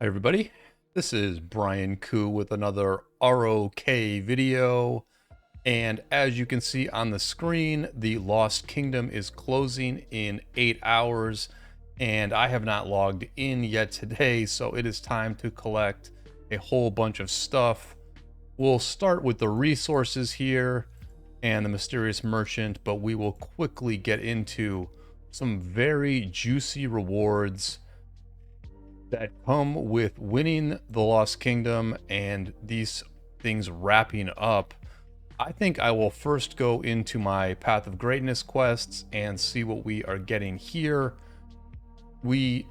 Hi everybody, this is Brian Kuh with another ROK video, and as you can see on the screen, the Lost Kingdom is closing in 8 hours, and I have not logged in yet today, so it is time to collect a whole bunch of stuff. We'll start with the resources here and the mysterious merchant, but we will quickly get into some very juicy rewards that come with winning the Lost Kingdom and these things wrapping up. I think I will first go into my Path of Greatness quests and see what we are getting here. We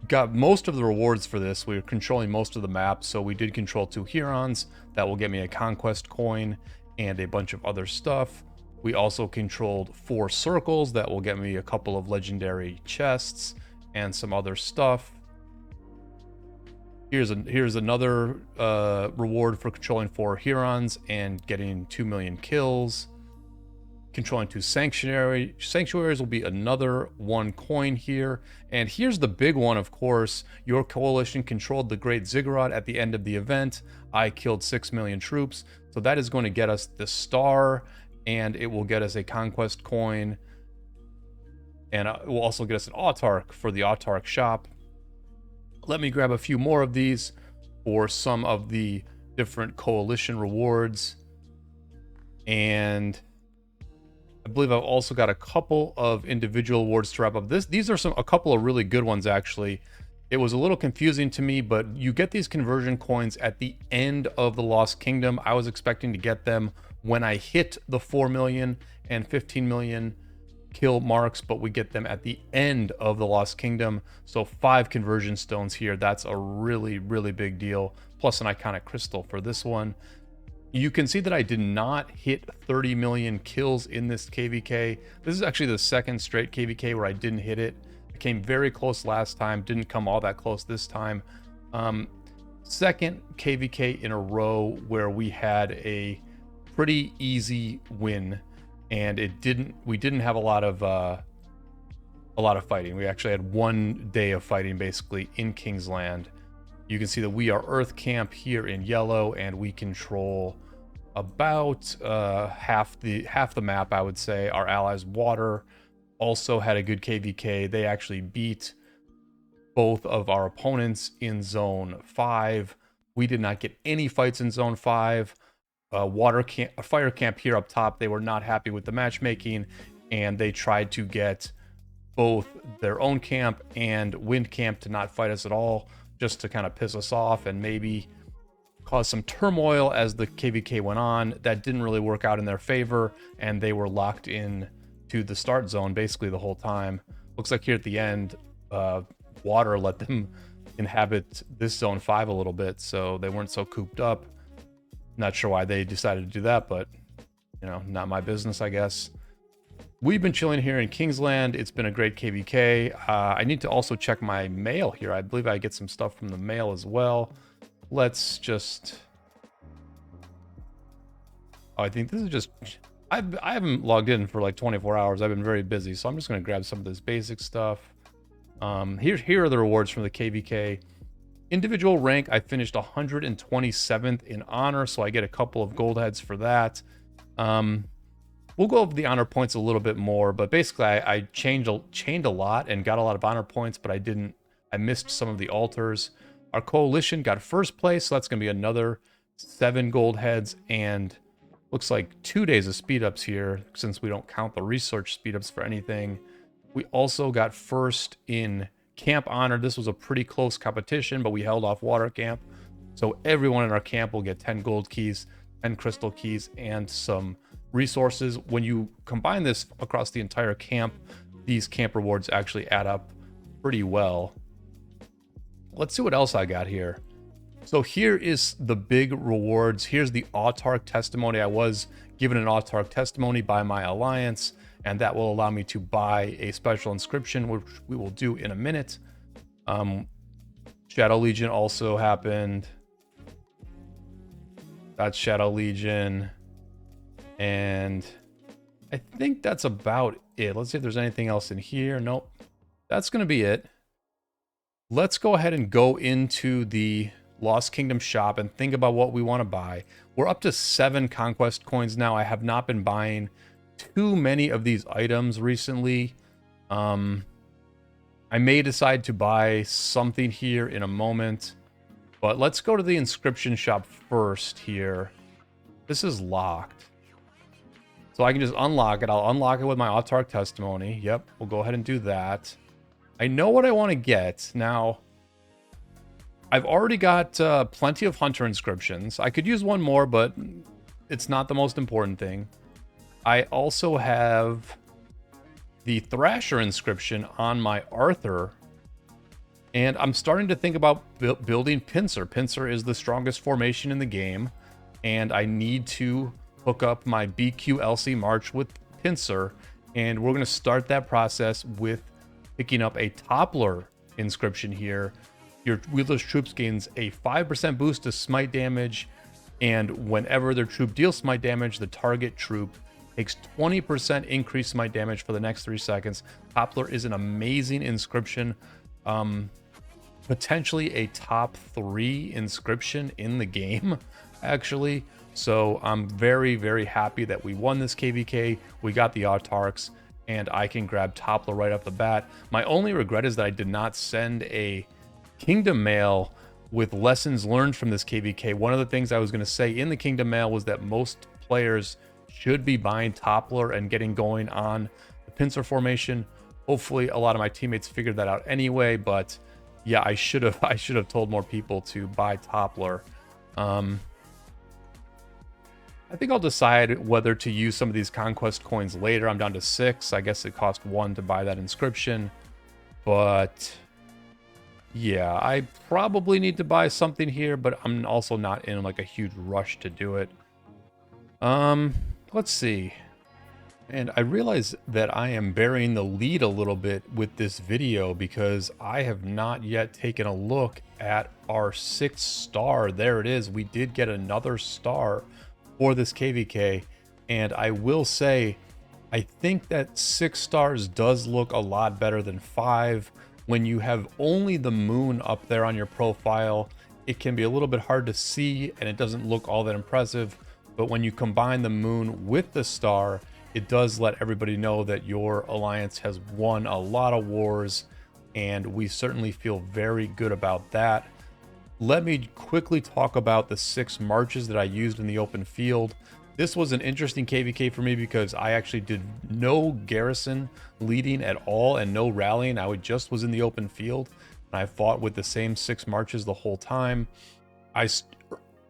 got most of the rewards for this. We were controlling most of the map, so we did control 2 Hurons. That will get me a conquest coin and a bunch of other stuff. We also controlled 4 circles. That will get me a couple of legendary chests and some other stuff. Here's another reward for controlling 4 Hurons and getting 2 million kills. Controlling 2 sanctuaries will be another 1 coin here. And here's the big one, of course. Your coalition controlled the Great Ziggurat at the end of the event. I killed 6 million troops. So that is going to get us the star, and it will get us a conquest coin. And it will also get us an autarch for the autarch shop. Let me grab a few more of these for some of the different coalition rewards. And I believe I've also got a couple of individual awards to wrap up. These are a couple of really good ones, actually. It was a little confusing to me, but you get these conversion coins at the end of the Lost Kingdom. I was expecting to get them when I hit the 4 million and 15 million kill marks, but we get them at the end of the Lost Kingdom. So 5 conversion stones here. That's a really big deal, plus an iconic crystal for this one. You can see that I did not hit 30 million kills in this KvK. This is actually the second straight KvK where I didn't hit it. I came very close last time, didn't come all that close this time. Second KvK in a row where we had a pretty easy win, and we didn't have a lot of fighting. We actually had 1 day of fighting basically in Kingsland. You can see that we are Earth Camp here in yellow, and we control about half the map, I would say. Our allies Water also had a good KvK. They actually beat both of our opponents in Zone 5. We did not get any fights in Zone 5. Fire Camp here up top, they were not happy with the matchmaking, and they tried to get both their own camp and Wind Camp to not fight us at all, just to kind of piss us off and maybe cause some turmoil as the KvK went on. That didn't really work out in their favor, and they were locked in to the start zone basically the whole time. Looks like here at the end, Water let them inhabit this Zone 5 a little bit, so they weren't so cooped up. Not sure why they decided to do that, but, you know, not my business, I guess. We've been chilling here in Kingsland. It's been a great KvK. I need to also check my mail here. I believe I get some stuff from the mail as well. Let's just... Oh, I think this is just... I haven't logged in for like 24 hours. I've been very busy, so I'm just going to grab some of this basic stuff. Here are the rewards from the KvK. Individual rank, I finished 127th in honor, so I get a couple of gold heads for that. We'll go over the honor points a little bit more, but basically I chained a lot and got a lot of honor points, but I missed some of the altars. Our coalition got first place, so that's going to be another 7 gold heads, and looks like 2 days of speed ups here, since we don't count the research speed ups for anything. We also got first in camp honor. This was a pretty close competition, but we held off Water Camp. So everyone in our camp will get 10 gold keys, 10 crystal keys, and some resources. When you combine this across the entire camp, these camp rewards actually add up pretty well. Let's see what else I got here. So here is the big rewards. Here's the autarch testimony. I was given an autarch testimony by my alliance, and that will allow me to buy a special inscription, which we will do in a minute. Shadow Legion also happened. That's Shadow Legion. And I think that's about it. Let's see if there's anything else in here. Nope. That's going to be it. let's go ahead and go into the Lost Kingdom shop and think about what we want to buy. We're up to 7 conquest coins now. I have not been buying too many of these items recently. I may decide to buy something here in a moment, but let's go to the inscription shop first here. This is locked, so I can just unlock it. I'll unlock it with my Autarch testimony. Yep, we'll go ahead and do that. I know what I want to get. Now, I've already got plenty of hunter inscriptions. I could use one more, but it's not the most important thing. I also have the Thrasher inscription on my Arthur, and I'm starting to think about building Pincer. Pincer is the strongest formation in the game, and I need to hook up my BQLC March with Pincer, and we're going to start that process with picking up a Toppler inscription here. Your wheelless troops gains a 5% boost to smite damage, and whenever their troop deals smite damage, the target troop takes 20% increased smite damage for the next 3 seconds. Toppler is an amazing inscription, potentially a top 3 inscription in the game, actually. So I'm very, very happy that we won this KvK. We got the Autarchs, and I can grab Toppler right off the bat. My only regret is that I did not send a Kingdom Mail with lessons learned from this KvK. One of the things I was going to say in the Kingdom Mail was that most players should be buying Toppler and getting going on the Pincer formation. Hopefully a lot of my teammates figured that out anyway, but yeah, I should have told more people to buy Toppler. I think I'll decide whether to use some of these conquest coins later. I'm down to 6. I guess it cost 1 to buy that inscription, but yeah, I probably need to buy something here, but I'm also not in like a huge rush to do it. Let's see. And I realize that I am burying the lead a little bit with this video because I have not yet taken a look at our 6th star. There it is. We did get another star for this KvK, and I will say I think that 6 stars does look a lot better than 5. When you have only the moon up there on your profile, it can be a little bit hard to see and it doesn't look all that impressive. But when you combine the moon with the star, it does let everybody know that your alliance has won a lot of wars, and we certainly feel very good about that. Let me quickly talk about the 6 marches that I used in the open field. This was an interesting KvK for me because I actually did no garrison leading at all and no rallying. I just was in the open field, and I fought with the same 6 marches the whole time.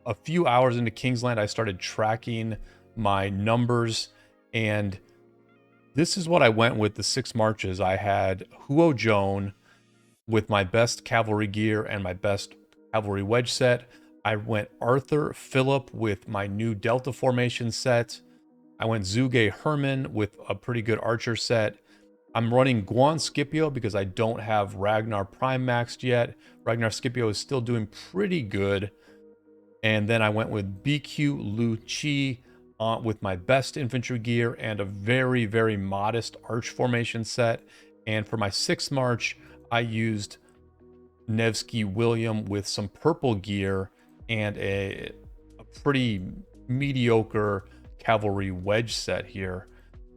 A few hours into Kingsland, I started tracking my numbers, and this is what I went with the 6 marches. I had Huo Joan with my best cavalry gear and my best cavalry wedge set. I went Arthur Philip with my new Delta formation set. I went Zuge Herman with a pretty good archer set. I'm running Guan Scipio because I don't have Ragnar Prime maxed yet. Ragnar Scipio is still doing pretty good. And then I went with BQ Lu Chi with my best infantry gear and a very, very modest arch formation set. And for my 6th march, I used Nevsky William with some purple gear and a pretty mediocre cavalry wedge set here.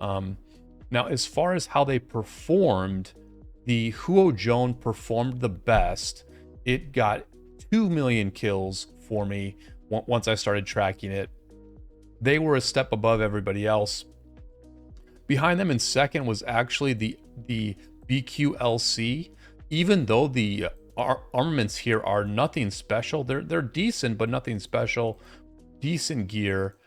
Now, as far as how they performed, the Huo Joan performed the best. It got 2 million kills for me once I started tracking it. They were a step above everybody else. Behind them in second was actually the BQLC. Even though the armaments here are nothing special, they're decent, but nothing special. Decent gear.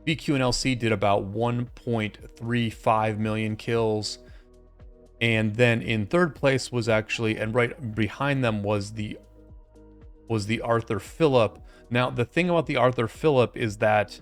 BQ and LC did about 1.35 million kills. And then in third place was actually, and right behind them was the Arthur Philip. Now, the thing about the Arthur Philip is that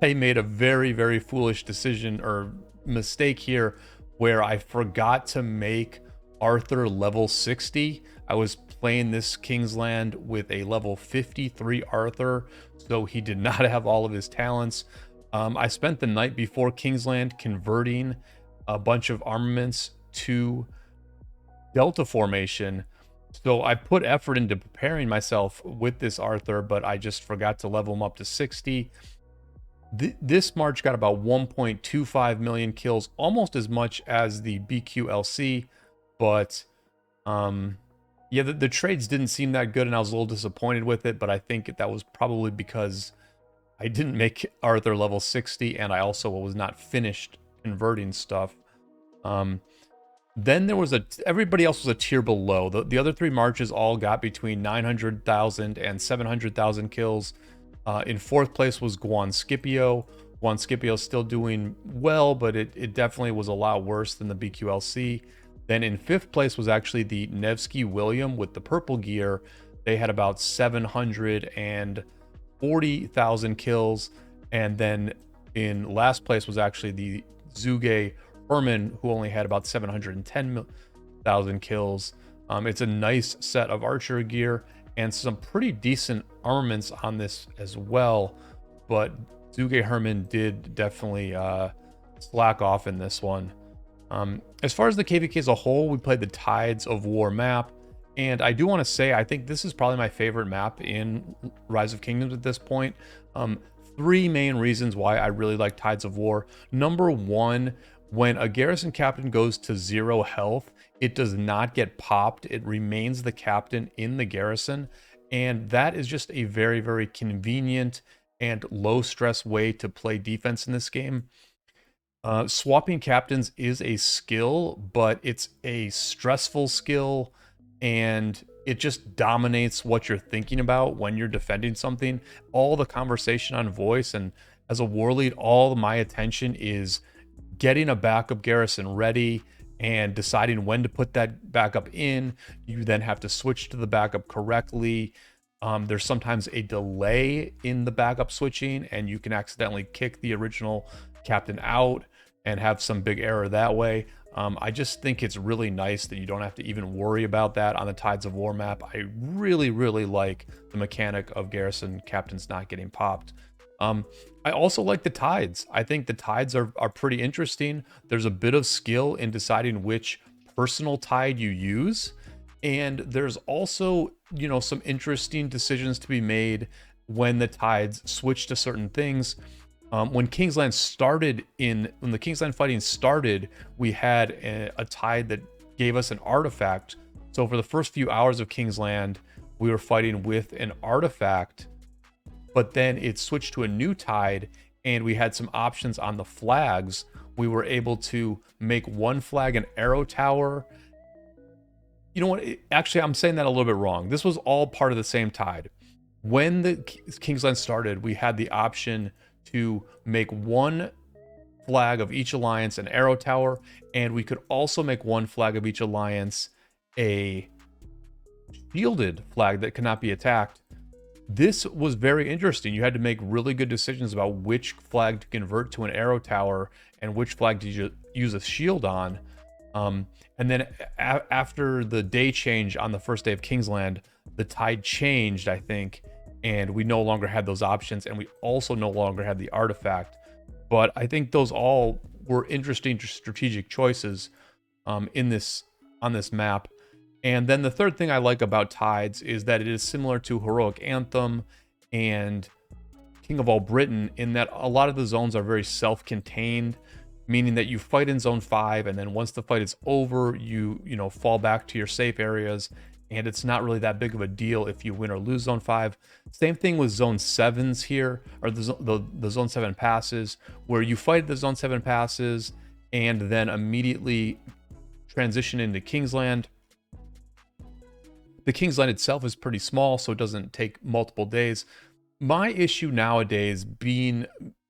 I made a very, very foolish decision or mistake here where I forgot to make Arthur level 60. I was playing this Kingsland with a level 53 Arthur, so he did not have all of his talents. I spent the night before Kingsland converting a bunch of armaments to delta formation. So I put effort into preparing myself with this Arthur, but I just forgot to level him up to 60. This March got about 1.25 million kills, almost as much as the BQLC, but yeah, the trades didn't seem that good, and I was a little disappointed with it, but I think that was probably because I didn't make Arthur level 60, and I also was not finished converting stuff. Then there was everybody else was a tier below. The other 3 marches all got between 900,000 and 700,000 kills. In 4th place was Guan Scipio. Guan Scipio is still doing well, but it definitely was a lot worse than the BQLC. Then in 5th place was actually the Nevsky William with the purple gear. They had about 740,000 kills. And then in last place was actually the Zuge Herman, who only had about 710,000 kills. It's a nice set of archer gear and some pretty decent armaments on this as well. But Zuge Herman did definitely slack off in this one. As far as the KvK as a whole, we played the Tides of War map, and I do want to say I think this is probably my favorite map in Rise of Kingdoms at this point. 3 main reasons why I really like Tides of War. Number 1, when a garrison captain goes to 0 health, it does not get popped. It remains the captain in the garrison, and that is just a very, very convenient and low stress way to play defense in this game. Swapping captains is a skill, but it's a stressful skill, and it just dominates what you're thinking about when you're defending something. All the conversation on voice, and as a war lead, all my attention is getting a backup garrison ready and deciding when to put that backup in. You then have to switch to the backup correctly. There's sometimes a delay in the backup switching, and you can accidentally kick the original captain out and have some big error that way. I just think it's really nice that you don't have to even worry about that on the Tides of War map. I really, really like the mechanic of garrison captains not getting popped. I also like the tides. I think the tides are pretty interesting. There's a bit of skill in deciding which personal tide you use. And there's also, you know, some interesting decisions to be made when the tides switch to certain things. When Kingsland started when the Kingsland fighting started, we had a tide that gave us an artifact. So for the first few hours of Kingsland, we were fighting with an artifact, but then it switched to a new tide, and we had some options on the flags. We were able to make one flag an arrow tower. You know what? Actually, I'm saying that a little bit wrong. This was all part of the same tide. When the Kingsland started, we had the option to make one flag of each alliance an arrow tower, and we could also make one flag of each alliance a shielded flag that cannot be attacked. This was very interesting. You had to make really good decisions about which flag to convert to an arrow tower and which flag to use a shield on. And then after the day change on the first day of Kingsland, the tide changed, I think, and we no longer had those options, and we also no longer had the artifact. But I think those all were interesting strategic choices on this map. And then the third thing I like about Tides is that it is similar to Heroic Anthem and King of All Britain in that a lot of the zones are very self-contained, meaning that you fight in Zone 5, and then once the fight is over, you fall back to your safe areas, and it's not really that big of a deal if you win or lose Zone 5. Same thing with Zone 7s here, or the Zone 7 passes, where you fight the Zone 7 passes and then immediately transition into Kingsland. The Kingsland itself is pretty small, so it doesn't take multiple days. My issue nowadays, being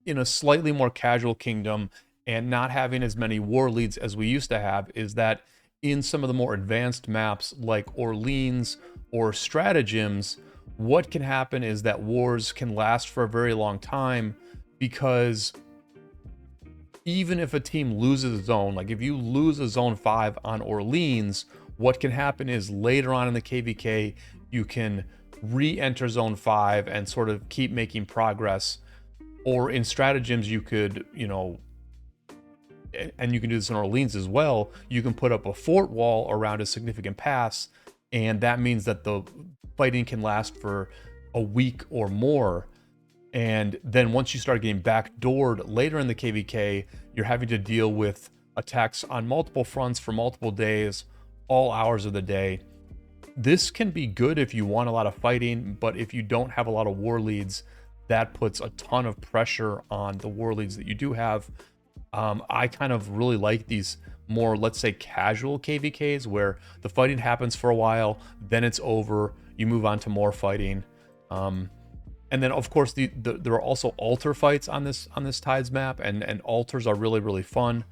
in a slightly more casual kingdom and not having as many war leads as we used to have, is that in some of the more advanced maps like Orleans or stratagems, what can happen is that wars can last for a very long time, because even if a team loses a zone, like if you lose a Zone 5 on Orleans, what can happen is later on in the KvK, you can re-enter Zone 5 and sort of keep making progress. Or in stratagems, you could, and you can do this in Orleans as well, you can put up a fort wall around a significant pass, and that means that the fighting can last for a week or more. And then once you start getting backdoored later in the KvK, you're having to deal with attacks on multiple fronts for multiple days, all hours of the day. This can be good if you want a lot of fighting, but if you don't have a lot of war leads, that puts a ton of pressure on the war leads that you do have. I kind of really like these more, let's say, casual KvKs where the fighting happens for a while, then it's over, you move on to more fighting. And then of course there are also altar fights on this Tides map, and altars are really fun.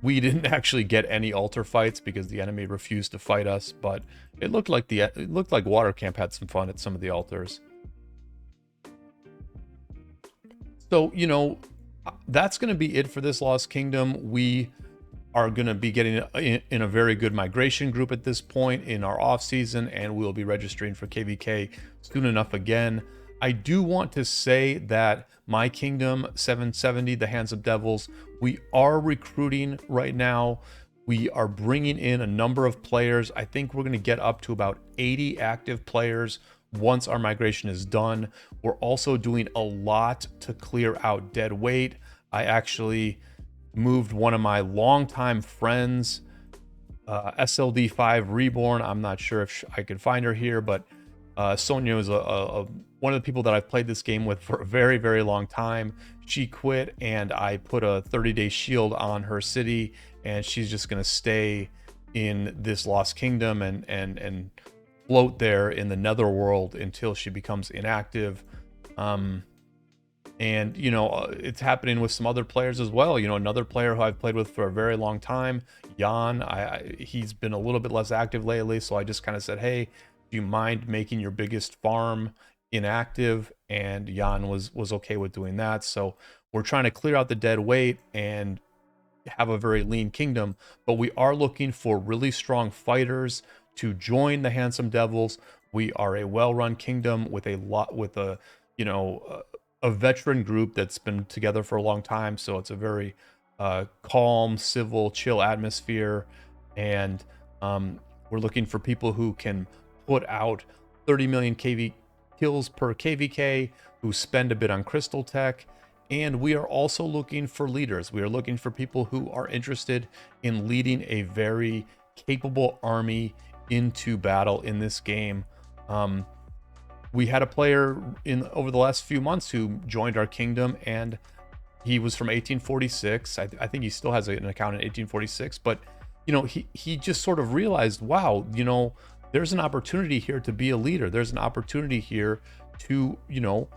We didn't actually get any altar fights because the enemy refused to fight us, but it looked like Water Camp had some fun at some of the altars. So, you know, that's going to be it for this Lost Kingdom. We are going to be getting in a very good migration group at this point in our off season, and we'll be registering for KvK soon enough again. I do want to say that my kingdom 770, the Handsome Devils, we are recruiting right now. We are bringing in a number of players. I think we're going to get up to about 80 active players once our migration is done. We're also doing a lot to clear out dead weight. I actually moved one of my longtime friends, SLD5 Reborn. I'm not sure if I could find her here, but Sonia is one of the people that I've played this game with for a very long time. She quit, and I put a 30-day shield on her city, and she's just going to stay in this Lost Kingdom and float there in the Netherworld until she becomes inactive. And you know, it's happening with some other players as well. You know, another player who I've played with for a very long time, Jan, he's been a little bit less active lately, so I just kind of said, hey, do you mind making your biggest farm inactive? And Jan was okay with doing that. So we're trying to clear out the dead weight and have a very lean kingdom, but we are looking for really strong fighters to join the Handsome Devils. We are a well-run kingdom with a veteran group that's been together for a long time, so it's a very calm, civil, chill atmosphere. And we're looking for people who can put out 30 million kills per KvK, who spend a bit on crystal tech. And we are also looking for leaders. We are looking for people who are interested in leading a very capable army into battle in this game. We had a player over the last few months who joined our kingdom, and he was from 1846. I think he still has an account in 1846, but you know, he just sort of realized, wow, you know, there's an opportunity here to be a leader. There's an opportunity here to, you know,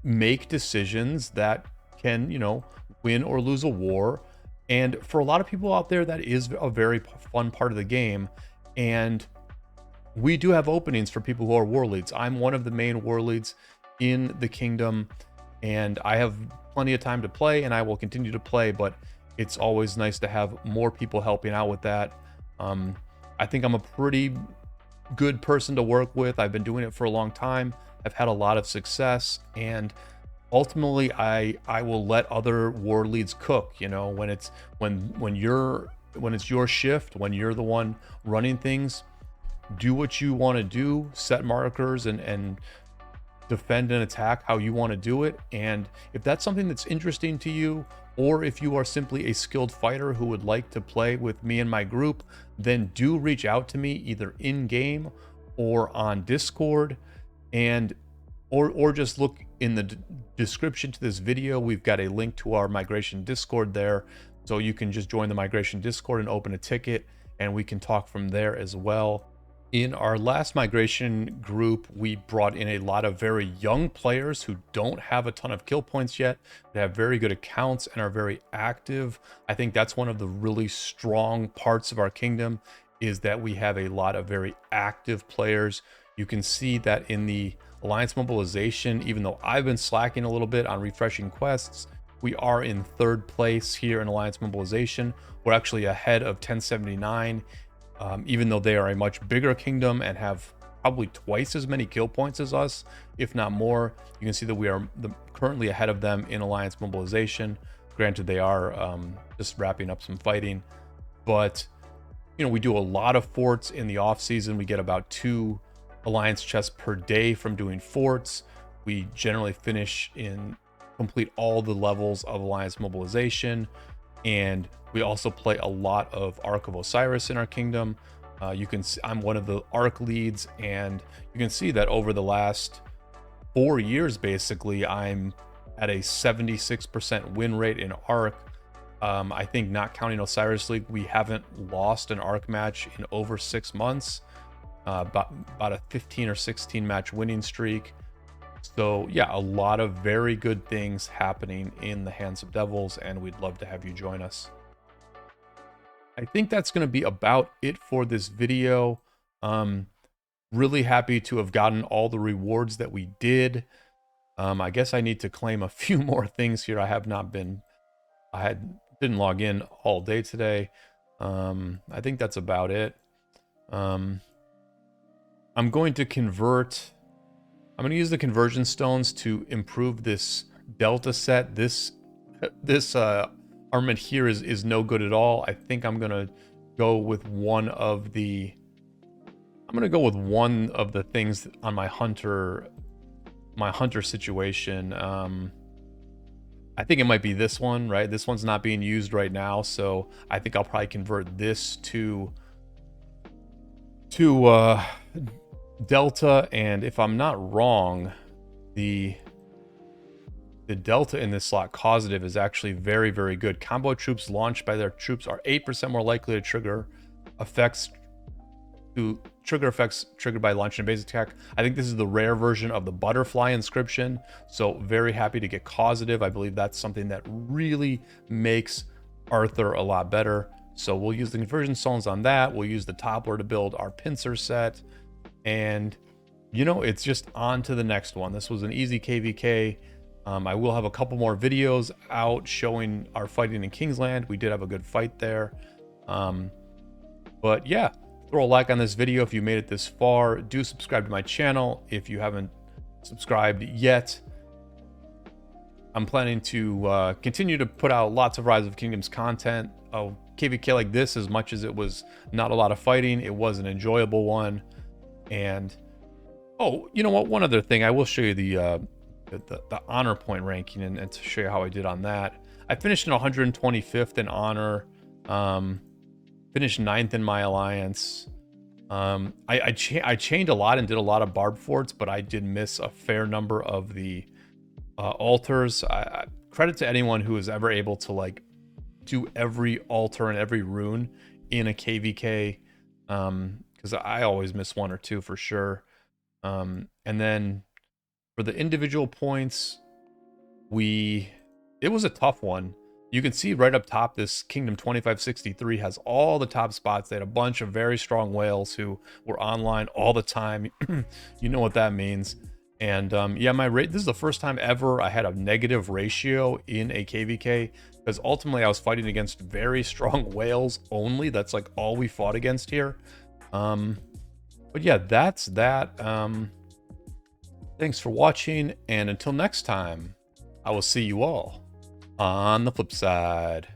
make decisions that can, you know, win or lose a war. And for a lot of people out there, that is a very fun part of the game. And we do have openings for people who are war leads. I'm one of the main war leads in the kingdom, and I have plenty of time to play, and I will continue to play, but it's always nice to have more people helping out with that. I think I'm a pretty good person to work with. I've been doing it for a long time. I've had a lot of success, and ultimately I will let other war leads cook. You know, when it's your shift, when you're the one running things, do what you want to do, set markers and defend and attack how you want to do it. And if that's something that's interesting to you, or if you are simply a skilled fighter who would like to play with me and my group, then do reach out to me either in game or on Discord, and or just look in the description to this video. We've got a link to our migration Discord there, so you can just join the migration Discord and open a ticket, and we can talk from there as well. In our last migration group, we brought in a lot of very young players who don't have a ton of kill points yet, but have very good accounts and are very active. I think that's one of the really strong parts of our kingdom, is that we have a lot of very active players. You can see that in the Alliance mobilization, even though I've been slacking a little bit on refreshing quests, we are in 3rd place here in Alliance mobilization. We're actually ahead of 1079. Even though they are a much bigger kingdom and have probably twice as many kill points as us, if not more. You can see that we are currently ahead of them in Alliance mobilization. Granted, they are just wrapping up some fighting, but you know, we do a lot of forts in the off season. We get about 2 alliance chests per day from doing forts. We generally complete all the levels of alliance mobilization, and we also play a lot of Ark of Osiris in our kingdom. You can see I'm one of the Ark leads, and you can see that over the last 4 years, basically, I'm at a 76% win rate in Ark. I think not counting Osiris League, we haven't lost an Ark match in over 6 months. About a 15 or 16 match winning streak. So yeah, a lot of very good things happening in the Handsome Devils, and we'd love to have you join us. I think that's going to be about it for this video. Really happy to have gotten all the rewards that we did. I guess I need to claim a few more things here. I didn't log in all day today. I think that's about it. I'm going to use the conversion stones to improve this Delta set. This armament here is no good at all. I think I'm gonna go with one of the things on my hunter situation. I think it might be this one, right? This one's not being used right now, so I think I'll probably convert this to Delta. And if I'm not wrong, the Delta in this slot causative is actually very, very good. Combo troops launched by their troops are 8% more likely to trigger effects triggered by launching a base attack. I think this is the rare version of the butterfly inscription, so very happy to get causative. I believe that's something that really makes Arthur a lot better. So we'll use the conversion stones on that. We'll use the toppler to build our pincer set, and you know, it's just on to the next one. This was an easy KvK. I will have a couple more videos out showing our fighting in Kingsland. We did have a good fight there. But yeah, throw a like on this video if you made it this far. Do subscribe to my channel if you haven't subscribed yet. I'm planning to continue to put out lots of Rise of Kingdoms content. KvK like this, as much as it was not a lot of fighting, it was an enjoyable one. And oh, you know what? One other thing, I will show you the honor point ranking and to show you how I did on that. I finished in 125th in honor. Finished 9th in my alliance. I chained a lot and did a lot of barb forts, but I did miss a fair number of the altars. Credit to anyone who is ever able to like do every altar and every rune in a KvK, because I always miss one or two for sure. And then for the individual points, it was a tough one. You can see right up top, this Kingdom 2563 has all the top spots. They had a bunch of very strong whales who were online all the time. You know what that means. And yeah, my rate, this is the first time ever I had a negative ratio in a KvK, because ultimately I was fighting against very strong whales only. That's like all we fought against here. But yeah, that's that. Thanks for watching, and until next time, I will see you all on the flip side.